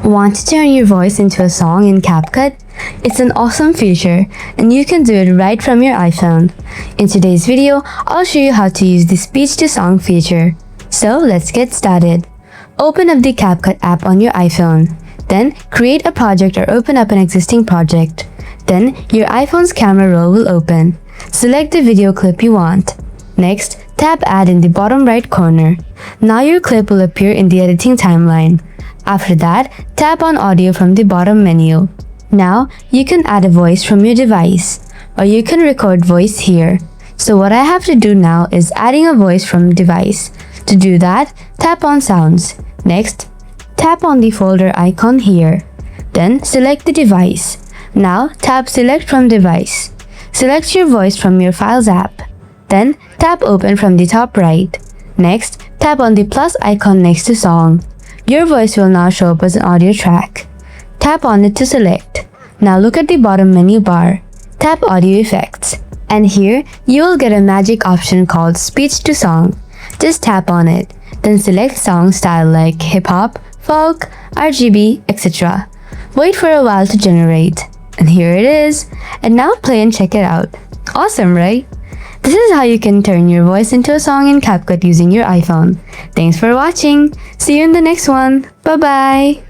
Want to turn your voice into a song in CapCut? It's an awesome feature and you can do it right from your iPhone. In today's video, I'll show you how to use the speech to song feature. So let's get started. Open up the CapCut app on your iPhone. Then create a project or open up an existing project. Then your iPhone's camera roll will open. Select the video clip you want. Next, tap Add in the bottom right corner. Now your clip will appear in the editing timeline. After that, tap on Audio from the bottom menu. Now, you can add a voice from your device, or you can record voice here. So what I have to do now is adding a voice from device. To do that, tap on Sounds. Next, tap on the folder icon here. Then select the device. Now, tap Select from Device. Select your voice from your Files app. Then, tap Open from the top right. Next, tap on the plus icon next to Song. Your voice will now show up as an audio track. Tap on it to select. Now look at the bottom menu bar. Tap Audio Effects. And here, you will get a magic option called Speech to Song. Just tap on it. Then select song style like hip-hop, folk, RGB, etc. Wait for a while to generate. And here it is. And now play and check it out. Awesome, right? This is how you can turn your voice into a song in CapCut using your iPhone. Thanks for watching. See you in the next one. Bye-bye.